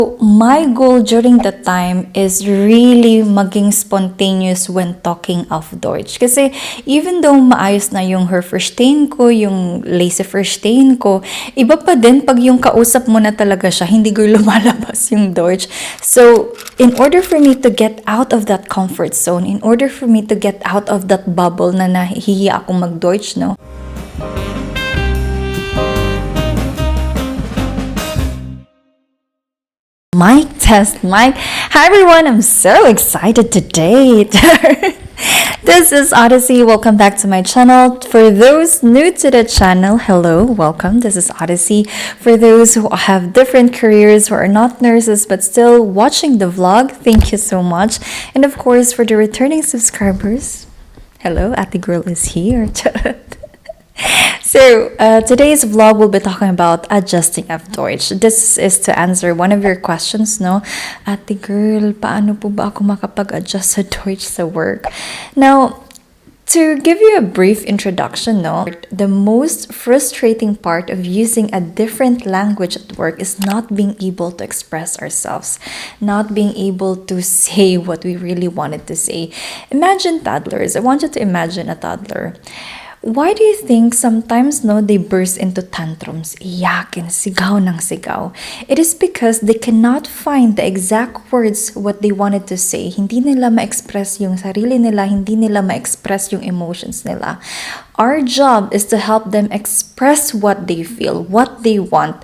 My goal during that time is really maging spontaneous when talking of Deutsch. Kasi even though maayos na yung Hörverstehen ko, yung Leseverstehen ko, iba pa din pag yung kausap mo na talaga siya, hindi ko lumalabas yung Deutsch. So, in order for me to get out of that comfort zone, in order for me to get out of that bubble na nahihiya akong mag-Deutsch, no? Mic test, mic. Hi everyone, I'm so excited today. This is Odyssey. Welcome back to my channel. For those new to the channel, hello, welcome. This is Odyssey. For those who have different careers, who are not nurses but still watching the vlog, thank you so much. And of course, for the returning subscribers, hello, Ate Girl is here. So, today's vlog will be talking about adjusting of Deutsch. This is to answer one of your questions, no? Ate girl, paano po ba ako makapag-adjust sa Deutsch sa work? Now, to give you a brief introduction, no, the most frustrating part of using a different language at work is not being able to express ourselves, not being able to say what we really wanted to say. Imagine toddlers. I want you to imagine a toddler. Why do you think sometimes, no, they burst into tantrums, iyakin, sigaw ng sigaw? It is because they cannot find the exact words what they wanted to say. Hindi nila ma-express yung sarili nila, hindi nila ma-express yung emotions nila. Our job is to help them express what they feel, what they want.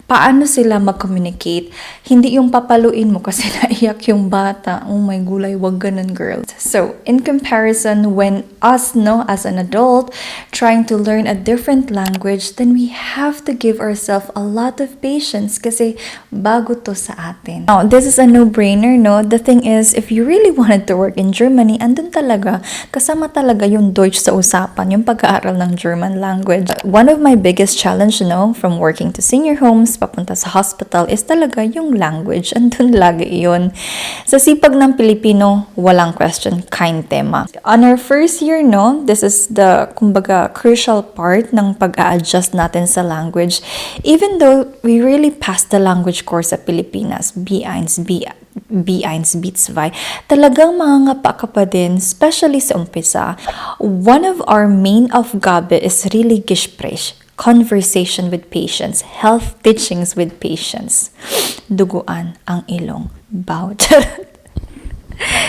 Paano sila mag-communicate? Hindi yung papaluin mo kasi naiyak yung bata. Oh my gulay, wag ganun, girl. So, in comparison, when us, no, as an adult, trying to learn a different language, then we have to give ourselves a lot of patience kasi bago to sa atin. Now, this is a no-brainer, no? The thing is, if you really wanted to work in Germany, andun talaga, kasama talaga yung Deutsch sa usapan, yung pag-aaral ng German language. One of my biggest challenge, no, from working to senior homes, papunta sa hospital is talaga yung language. Andun lagi yun. Sa sipag ng Pilipino, walang question, kind tema. On our first year, no, this is the, kumbaga, crucial part ng pag-a-adjust natin sa language. Even though we really passed the language course sa Pilipinas, B1, B1, B2, talagang mangangapa ka pa din, especially sa umpisa. One of our main Aufgabe is really Gespräch. Conversation with patients, health teachings with patients. Duguan ang ilong. Bawat.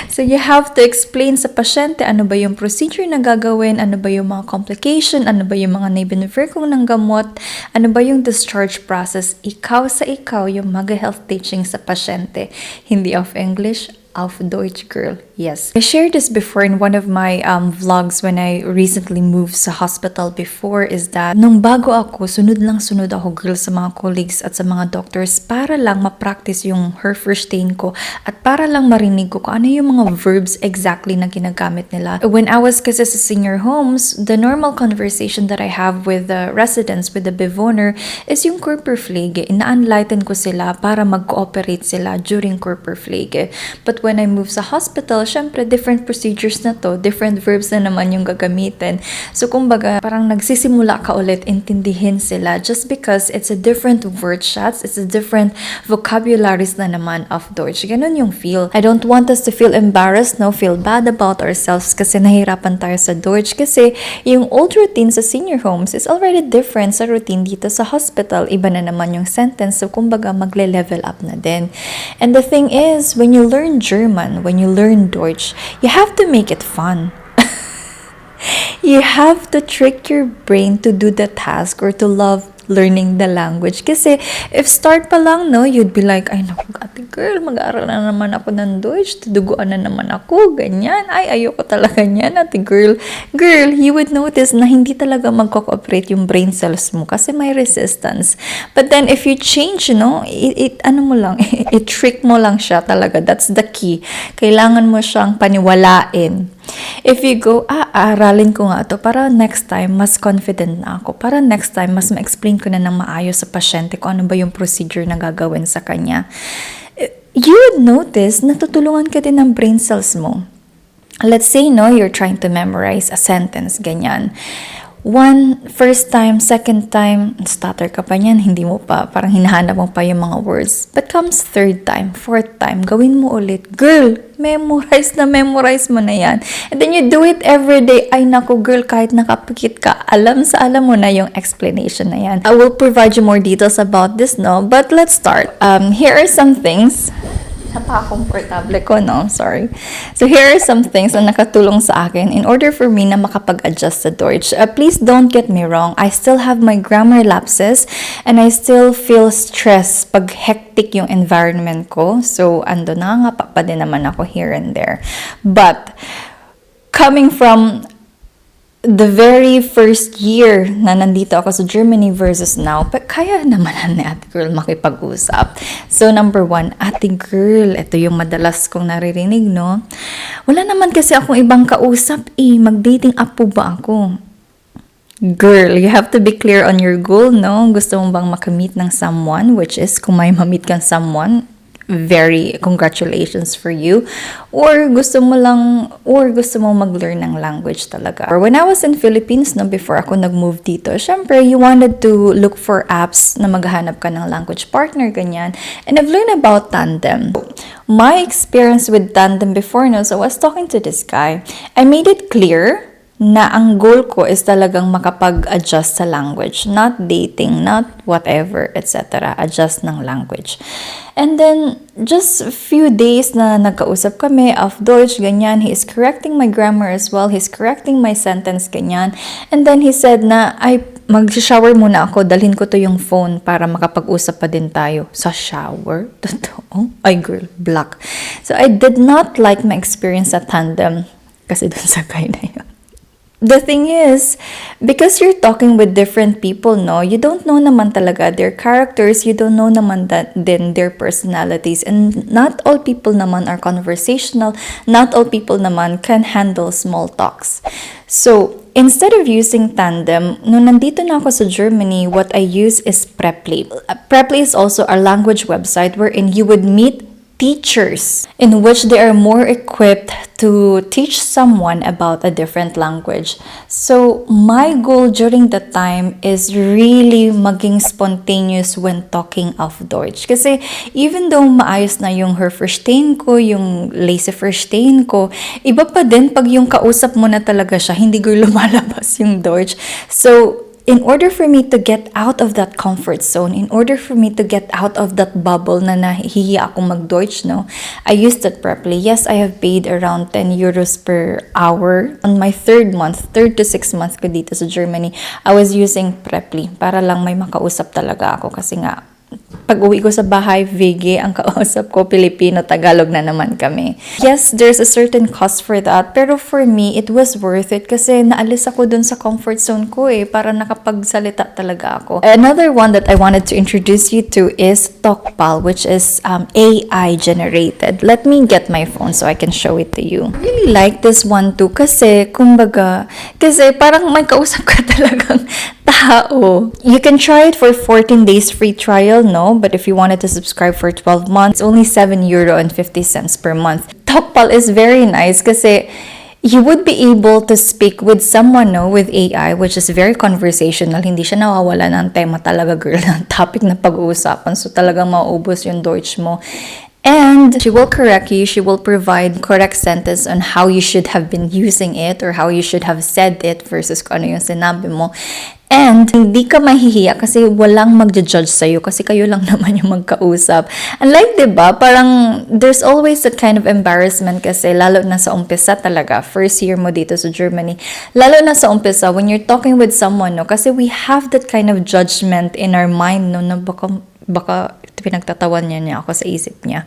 So you have to explain sa pasyente ano ba yung procedure na gagawin, ano ba yung mga complication, ano ba yung mga nabinifir kong ng gamot, ano ba yung discharge process. Ikaw sa ikaw yung mag-health teaching sa pasyente. Hindi of English, auf Deutsch, girl. Yes. I shared this before in one of my vlogs when I recently moved sa hospital before is that nung bago ako, sunod ako, girl, sa mga colleagues at sa mga doctors para lang ma-practice yung Hörverstehen ko at para lang marinig ko kung ano yung mga verbs exactly na ginagamit nila. When I was kasi sa senior homes, the normal conversation that I have with the residents, with the Bewohner, is yung Körperpflege. Ina-enlighten ko sila para mag-cooperate sila during Körperpflege. But when I moved sa hospital, syempre, different procedures na to, different verbs na naman yung gagamitin. So, kumbaga, parang nagsisimula ka ulit intindihin sila just because it's a different word shots, it's a different vocabularies na naman of Deutsch. Ganun yung feel. I don't want us to feel embarrassed, no, feel bad about ourselves kasi nahirapan tayo sa Deutsch kasi yung old routine sa senior homes is already different sa routine dito sa hospital. Iba na naman yung sentence. So, kumbaga, magle-level up na din. And the thing is, when you learn German, when you learn Deutsch, you have to make it fun. You have to trick your brain to do the task or to love learning the language. Kasi if start pa lang, no, you'd be like, ay naku, ate girl, mag-aaral na naman ako ng Deutsch, tuduguan na naman ako, ganyan. Ay, ayoko talaga niyan, ate girl. Girl, you would notice na hindi talaga mag-cooperate yung brain cells mo kasi may resistance. But then if you change, no, i-trick mo lang siya talaga. That's the key. Kailangan mo siyang paniwalain. If you go, aaralin ko nga ito para next time, mas confident na ako. Para next time, mas ma-explain ko na ng maayos sa pasyente kung ano ba yung procedure na gagawin sa kanya. You would notice, natutulungan ka din ng brain cells mo. Let's say, no, you're trying to memorize a sentence, ganyan. First time, second time, stutter ka pa niyan, hindi mo pa, parang hinahanap mo pa yung mga words. But comes third time, fourth time, gawin mo ulit. Girl, memorize mo na yan. And then you do it every day. Ay naku girl, kahit nakapikit ka, alam mo na yung explanation na yan. I will provide you more details about this, no? But let's start. Here are some things. Napaka-comfortable ko, no? Sorry. So, here are some things na nakatulong sa akin in order for me na makapag-adjust sa Deutsch. Please don't get me wrong. I still have my grammar lapses and I still feel stress pag hectic yung environment ko. So, ando na nga pa din naman ako here and there. But, coming from the very first year na nandito ako sa Germany versus now, kaya naman ni ate girl makipag-usap. So, number 1, ate girl, ito yung madalas kong naririnig, no? Wala naman kasi akong ibang kausap, mag-dating app po ba ako? Girl, you have to be clear on your goal, no? Gusto mo bang makamit ng someone, which is, kung may mamit kang someone, very congratulations for you, or gusto mo mag-learn ng language talaga. Or when I was in Philippines, no, before ako nag-move dito, syempre you wanted to look for apps na maghanap ka ng language partner, ganyan. And I've learned about Tandem. My experience with Tandem before, no, so I was talking to this guy. I made it clear na ang goal ko is talagang makapag-adjust sa language, not dating, not whatever, etc. Adjust ng language. And then, just a few days na nagkausap kami of Deutsch, ganyan, he is correcting my grammar as well, he's correcting my sentence, ganyan. And then he said na, mag-shower muna ako, dalhin ko to yung phone para makapag-usap pa din tayo. Sa shower? Totoo? Ay girl, black. So, I did not like my experience at Tandem kasi dun sa guy na yun. The thing is, because you're talking with different people, no, you don't know naman talaga their characters, you don't know naman then their personalities, and not all people naman are conversational, not all people naman can handle small talks. So, instead of using Tandem, nung nandito na ako sa Germany, what I use is Preply. Preply is also a language website wherein you would meet teachers in which they are more equipped to teach someone about a different language. So, my goal during that time is really maging spontaneous when talking of Deutsch. Kasi, even though maayos na yung Hörverstehen ko, yung Leseverstehen ko, iba pa din pag yung kausap mo na talaga siya, hindi ko lumalabas yung Deutsch. So, in order for me to get out of that comfort zone, in order for me to get out of that bubble na nahihiya akong mag-Deutsch, no, I used that Preply. Yes, I have paid around 10 euros per hour. On my third to 6 months ko dito sa Germany, I was using Preply para lang may makausap talaga ako kasi nga, pag uwi ko sa bahay, VG, ang kausap ko, Filipino, Tagalog na naman kami. Yes, there's a certain cost for that, pero for me, it was worth it kasi naalis ako dun sa comfort zone ko para nakapagsalita talaga ako. Another one that I wanted to introduce you to is Talkpal, which is AI generated. Let me get my phone so I can show it to you. I really like this one too kasi, kasi parang may kausap ka talagang tao. You can try it for 14 days free trial, no? But if you wanted to subscribe for 12 months, it's only €7.50 per month. Talkpal is very nice kasi you would be able to speak with someone, no, with AI, which is very conversational. Hindi siya nawawala ng tema talaga, girl, ng topic na pag-uusapan. So talagang mauubos yung Deutsch mo. And she will correct you. She will provide correct sentence on how you should have been using it or how you should have said it versus kung ano yung sinabi mo. And hindi ka mahihiya kasi walang magja-judge sa'yo kasi kayo lang naman yung magkausap. Unlike, diba, parang there's always that kind of embarrassment kasi lalo na sa umpisa talaga, first year mo dito sa Germany, lalo na sa umpisa when you're talking with someone, no, kasi we have that kind of judgment in our mind, no, na baka pinagtatawan niya ako sa isip niya.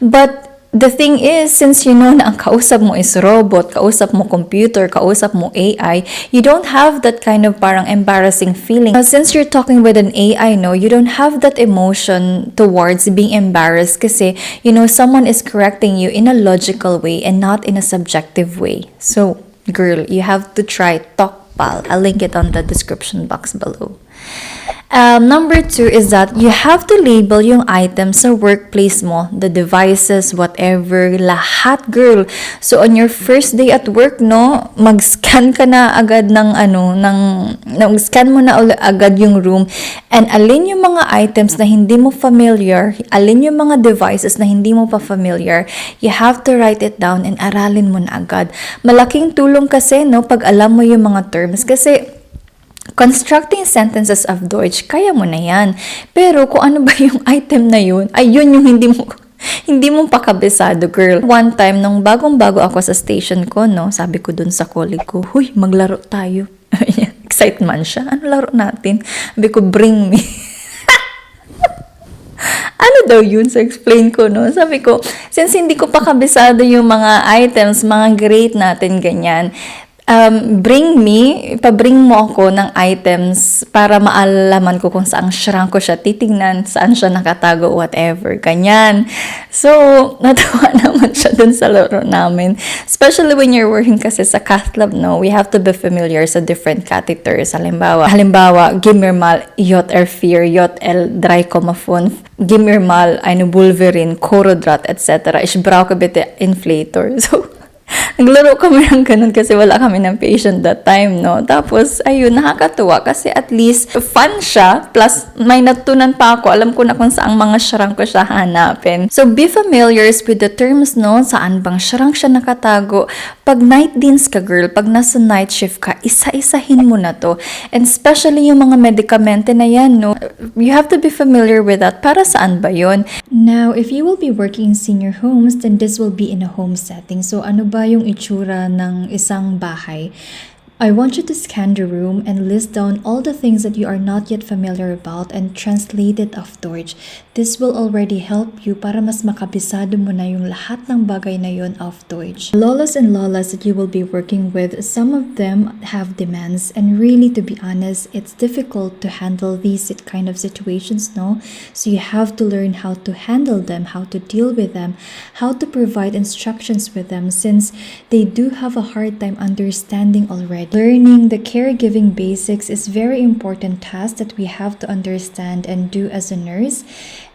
But the thing is, since you know na ang kausap mo is robot, kausap mo computer, kausap mo AI, you don't have that kind of parang embarrassing feeling. Since you're talking with an AI, no, you don't have that emotion towards being embarrassed kasi, you know, someone is correcting you in a logical way and not in a subjective way. So, girl, you have to try Talkpal. I'll link it on the description box below. Number two is that you have to label yung items sa workplace mo, the devices, whatever, lahat, girl. So on your first day at work, no, mag-scan ka na agad scan mo na agad yung room, and alin yung mga items na hindi mo familiar, alin yung mga devices na hindi mo pa familiar, you have to write it down and aralin mo na agad. Malaking tulong kasi, no, pag alam mo yung mga terms, kasi constructing sentences of Deutsch, kaya mo na yan. Pero kung ano ba yung item na yun, ayun yung hindi mo pakabisado, girl. One time, nung bagong-bago ako sa station ko, no, sabi ko dun sa colleague ko, huy, maglaro tayo. Excitement siya. Ano laro natin? Sabi ko, bring me. Ano daw yun? So, explain ko, no? Sabi ko, since hindi ko pa kabisado yung mga items, mga grade natin, ganyan, pabring mo ako ng items para maalaman ko kung saang shrunk ko siya, titingnan saan siya nakatago, whatever, ganyan. So, natuwa naman siya dun sa laro namin. Especially when you're working kasi sa cath lab, no, we have to be familiar sa different catheters. Halimbawa, Gimmermal, Yot Erfir, Yot El Dreikomafon, Gimmermal, Wolverine, Korodrat, etc. Ich brauche bitte Inflator. So, naglaro kami ng ganun kasi wala kami ng patient that time, no? Tapos, ayun, nakakatuwa kasi at least fun siya, plus may natutunan pa ako. Alam ko na kung saang mga shrunk ko siya hanapin. So, be familiar with the terms, no? Saan bang shrunk siya nakatago? Pag night deans ka, girl, pag nasa night shift ka, isa-isahin mo na to. And especially yung mga medikamente na yan, no? You have to be familiar with that. Para saan ba yun? Now, if you will be working in senior homes, then this will be in a home setting. So, ano ba yung itsura ng isang bahay? I want you to scan the room and list down all the things that you are not yet familiar about and translate it of Deutsch. This will already help you para mas makabisado mo na yung lahat ng bagay na yun of Deutsch. Lolas and lolas that you will be working with, some of them have demands, and really, to be honest, it's difficult to handle these kind of situations, no? So you have to learn how to handle them, how to deal with them, how to provide instructions with them, since they do have a hard time understanding already. Learning the caregiving basics is very important task that we have to understand and do as a nurse.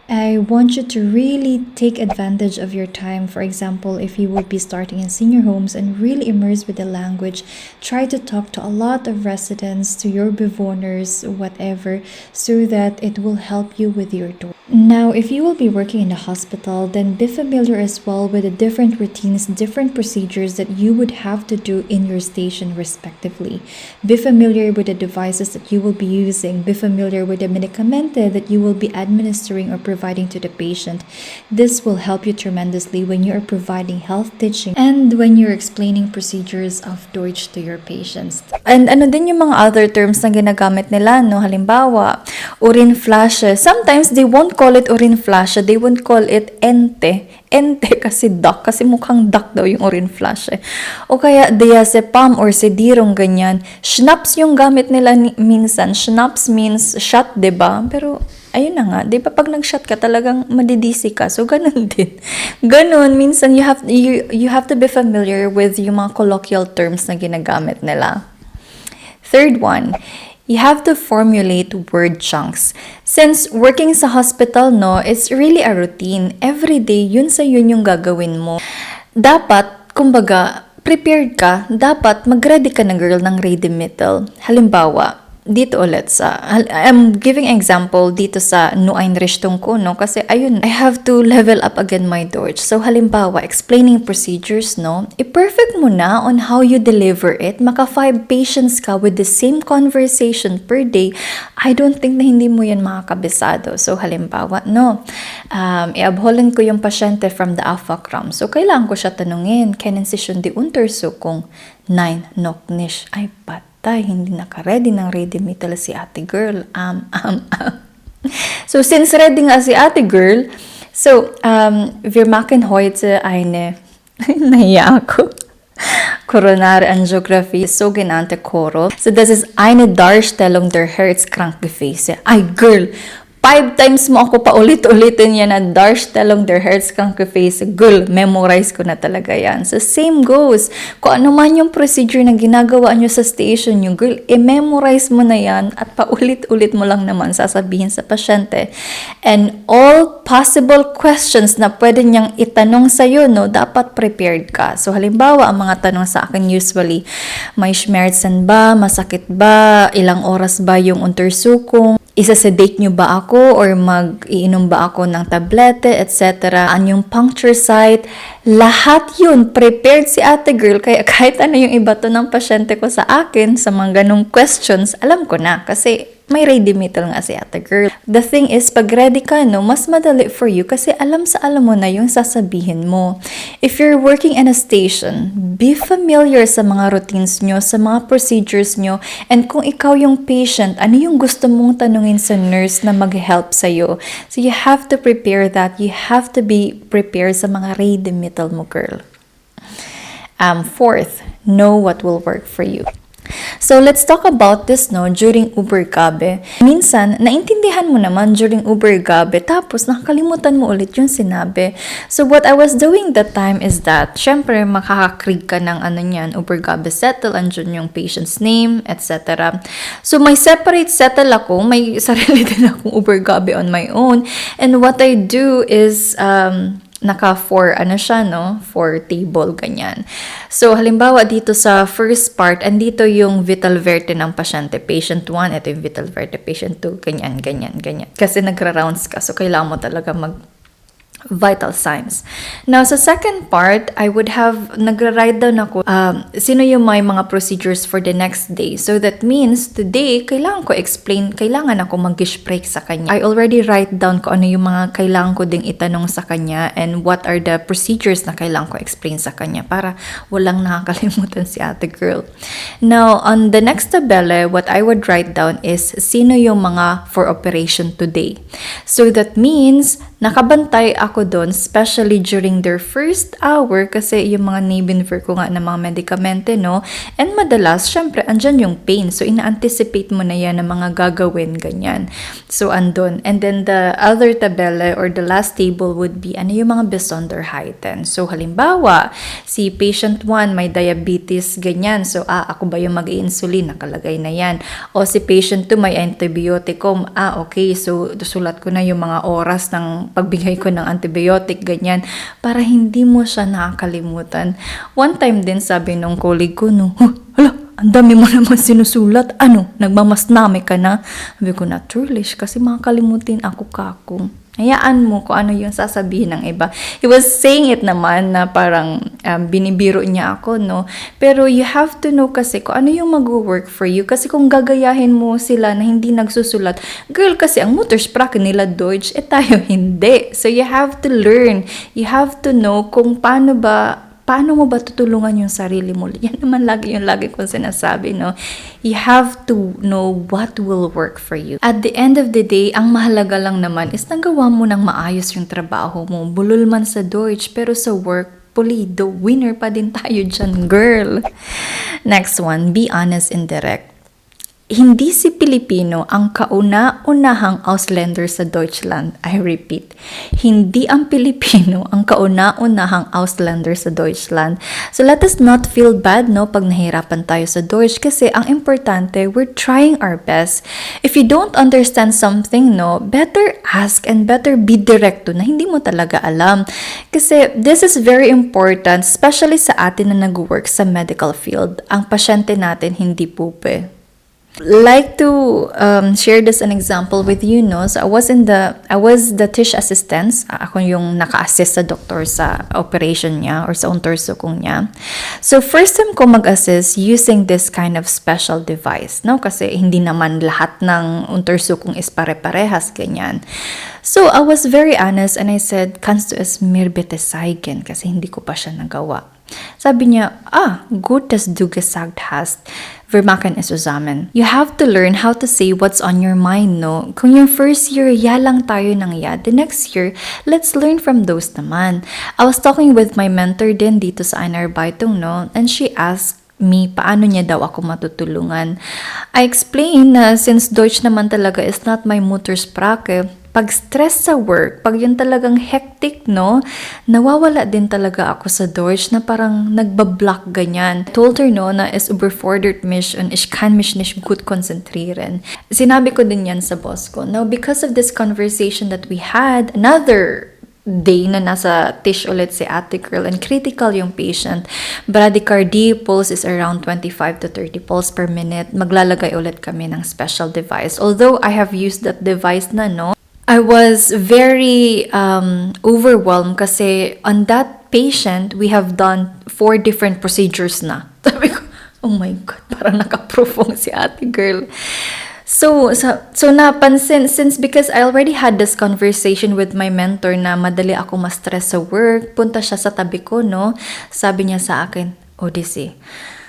I want you to really take advantage of your time. For example, if you would be starting in senior homes and really immerse with the language, try to talk to a lot of residents, to your bewohners, whatever, so that it will help you with your door. Now, if you will be working in a hospital, then be familiar as well with the different routines, different procedures that you would have to do in your station respectively. Be familiar with the devices that you will be using. Be familiar with the medicamente that you will be administering or providing to the patient. This will help you tremendously when you are providing health teaching and when you're explaining procedures of Deutsch to your patients. And ano din yung mga other terms na ginagamit nila, no? Halimbawa, urine flash. Sometimes they won't call it urine flash, they won't call it ente. Ente kasi duck, kasi mukhang duck daw yung urine flash. O kaya diazepam or sedirong ganyan. Schnapps yung gamit nila minsan. Schnapps means shot, diba? Pero ayun na nga, di ba pag nag-shot ka talagang madidisi ka. So ganun din. Ganun, minsan you have to be familiar with yung mga colloquial terms na ginagamit nila. Third one, you have to formulate word chunks. Since working sa hospital, no, it's really a routine. Every day, yun sa yun yung gagawin mo. Dapat, kumbaga, prepared ka. Dapat mag-ready ka na, girl, ng ready metal. Halimbawa, dito ulit I'm giving example dito sa nueinrichtung ko, no? Kasi ayun, I have to level up again my Deutsch. So halimbawa, explaining procedures, no? I-perfect mo na on how you deliver it. Maka 5 patients ka with the same conversation per day. I don't think na hindi mo yan makakabisado. So halimbawa, no? I-abholen ko yung pasyente from the AFACRAM. So kailangan ko siya tanungin, kennen Sie schon die Untersuchung? Nein, noch nicht. Ay, hindi naka-ready ng ready metal si ate girl. So, since ready nga si ate girl, so, wir machen heute eine, nahiya ako, Coronary Angiography, sogenannte Koro. So, das ist eine Darstellung der Herzkrankgefäße. Ay, girl, 5 times mo ako paulit-ulitin yan na Darstellung der Herzkrankenface, girl, memorize ko na talaga yan. So, same goes. Kung ano man yung procedure na ginagawa nyo sa station nyo, girl, i-memorize mo na yan at paulit-ulit mo lang naman sasabihin sa pasyente. And all possible questions na pwede niyang itanong sa'yo, no, dapat prepared ka. So, halimbawa, ang mga tanong sa akin usually, may schmerzen ba? Masakit ba? Ilang oras ba yung untersukong? Isa-sedate nyo ba ako or mag-iinom ba ako ng tablete, etc. Anyong puncture site, lahat yun, prepared si ate girl. Kaya kahit ano yung ibato ng pasyente ko sa akin, sa mga ganong questions, alam ko na kasi may ready metal nga si ate girl. The thing is, pag ready ka, no, mas madali for you kasi alam mo na yung sasabihin mo. If you're working in a station, be familiar sa mga routines nyo, sa mga procedures nyo, and kung ikaw yung patient, ano yung gusto mong tanungin sa nurse na mag-help sa'yo. So you have to prepare that. You have to be prepared sa mga ready metal mo, girl. Fourth, know what will work for you. So, let's talk about this, no, during Ubergabe. Minsan, naintindihan mo naman during Ubergabe, tapos nakakalimutan mo ulit yung sinabi. So, what I was doing that time is that, syempre, makakakrig ka ng Ubergabe settle, andyan yung patient's name, etc. So, may separate settle ako, may sarili din akong Ubergabe on my own. And what I do is, naka-4 table, ganyan. So, halimbawa dito sa first part, andito yung vital verte ng pasyente. Patient 1, ito yung vital verte. Patient 2, ganyan. Kasi nagra-rounds ka, so kailangan mo talaga vital signs. Now, sa second part, I would have, nagra-write down ako, sino yung may mga procedures for the next day. So, that means, today, kailangan ko explain, kailangan ako mag-gespräch sa kanya. I already write down ko ano yung mga kailangan ko ding itanong sa kanya and what are the procedures na kailangan ko explain sa kanya para walang nakakalimutan si ate girl. Now, on the next tabelle, what I would write down is, sino yung mga for operation today. So, that means, nakabantay ako doon, especially during their first hour kasi yung mga nabinfer ko nga ng mga medikamente, no? And madalas, syempre, andyan yung pain. So, ina-anticipate mo na yan ng mga gagawin, ganyan. So, andun. And then, the other tabelle or the last table would be, ano yung mga Besonderheiten. So, halimbawa, si patient 1 may diabetes, ganyan. So, ako ba yung mag-insulin? Nakalagay na yan. O si patient 2 may antibioticum. Okay. So, sulat ko na yung mga oras ng pagbigay ko ng antibiotic, ganyan, para hindi mo siya nakakalimutan. One time din, sabi nung colleague ko, no, hala, ang dami mo naman sinusulat, nagmamasnami ka na? Sabi ko, naturalish, kasi makakalimutin ako kako. Hayaan mo kung ano yung sasabihin ng iba. He was saying it naman na parang binibiro niya ako, no? Pero you have to know kasi kung ano yung mag-work for you. Kasi kung gagayahin mo sila na hindi nagsusulat, girl, kasi ang Muttersprache nila Deutsch, tayo hindi. So you have to learn. You have to know kung paano mo ba tutulungan yung sarili mo? Yan naman lagi kong sinasabi, no? You have to know what will work for you. At the end of the day, ang mahalaga lang naman is nagawa mo ng maayos yung trabaho mo. Bulol man sa Deutsch, pero sa work, the winner pa din tayo dyan, girl. Next one, be honest and direct. Hindi si Pilipino ang kauna-unahang Ausländer sa Deutschland. I repeat, hindi ang Pilipino ang kauna-unahang Ausländer sa Deutschland. So let us not feel bad, no, pag nahirapan tayo sa Deutsch kasi ang importante, we're trying our best. If you don't understand something, no, better ask and better be direct na hindi mo talaga alam. Kasi this is very important, especially sa atin na nag-work sa medical field. Ang pasyente natin hindi pupe. Like to share this an example with you, no? So I was the TISH assistant. Ako yung naka-assist sa doktor sa operation niya or sa untersukong niya. So first time ko mag-assist using this kind of special device, no? Kasi hindi naman lahat ng untersukong is pare-parehas, ganyan. So I was very honest and I said, kannst du es mir bitte zeigen? Kasi hindi ko pa siya nagawa. Sabi niya, gut, dass du gesagt hast. Wir machen es zusammen. You have to learn how to say what's on your mind, no? Kung yung first year, lang tayo ng the next year, let's learn from those naman. I was talking with my mentor din dito sa Einarbeitung, no? And she asked, me, paano niya daw ako matutulungan. I explained na since Deutsch naman talaga is not my Muttersprache, pag stress sa work, pag yun talagang hectic, no, nawawala din talaga ako sa Deutsch na parang nagbablock ganyan. I told her, no, na es überfordert mich und ich kann mich nicht gut konzentrieren. Sinabi ko din yan sa boss ko. Now, because of this conversation that we had, another day na nasa tish ulit si ate girl and critical yung patient. Bradycardia pulse is around 25 to 30 pulse per minute. Maglalagay ulit kami ng special device. Although I have used that device na, no, I was very overwhelmed kasi on that patient, we have done 4 different procedures na. Sabi ko, oh my God, parang nakaprofong si ate girl. So napansin, since because I already had this conversation with my mentor na madali ako ma-stress sa work, punta siya sa tabi ko, no? Sabi niya sa akin, Odyssey,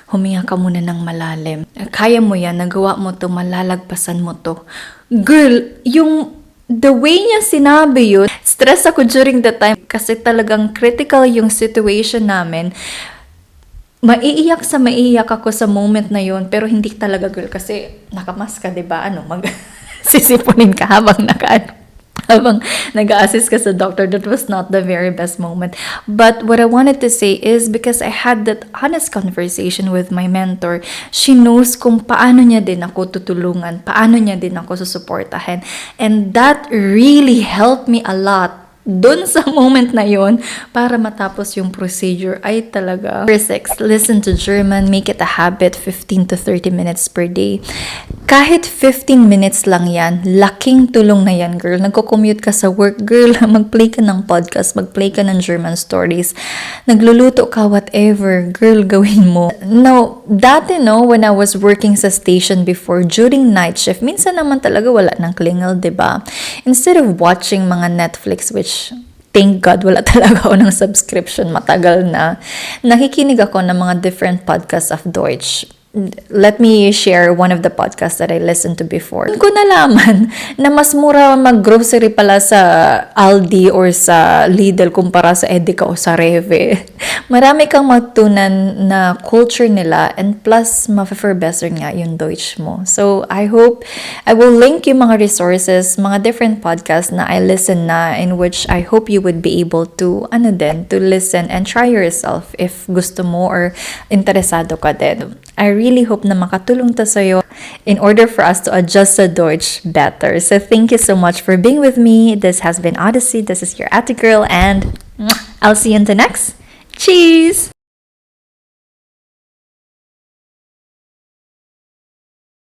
huminga ka muna ng malalim. Kaya mo yan, nagawa mo to, malalagpasan mo to. Girl, the way niya sinabi yun, stress ako during the time kasi talagang critical yung situation namin. Maiiyak ako sa moment na yun, pero hindi talaga, girl, kasi nakamask ka, diba? Sisipunin ka habang nag-assist ka sa doctor. That was not the very best moment. But what I wanted to say is because I had that honest conversation with my mentor, she knows kung paano niya din ako tutulungan, paano niya din ako susuportahin. And that really helped me a lot dun sa moment na yon para matapos yung procedure ay talaga. Number 6, listen to German, make it a habit, 15 to 30 minutes per day. Kahit 15 minutes lang yan, laking tulong na yan, girl. Nagko-commute ka sa work, girl, mag-play ka ng podcast, mag-play ka ng German stories, nagluluto ka, whatever, girl, gawin mo. Now, dati, no, when I was working sa station before, during night shift, minsan naman talaga wala ng klingel, diba? Instead of watching mga Netflix, which thank God, wala talaga ako ng subscription, matagal na. Nakikinig ako ng mga different podcasts of Deutsch. Let me share one of the podcasts that I listened to before. Ko nalaman na mas mura mag-grocery pala sa Aldi or sa Lidl kumpara sa Edeka o sa Reve. Marami kang matunan na culture nila and plus ma-ferbeser nga yung Deutsch mo. So I hope I will link yung mga resources, mga different podcasts na I listen na in which I hope you would be able to to listen and try yourself if gusto mo or interesado ka din. I really hope na makatulong to sa'yo in order for us to adjust sa Deutsch better. So thank you so much for being with me. This has been Odyssey. This is your Ate Girl and I'll see you in the next. Cheers!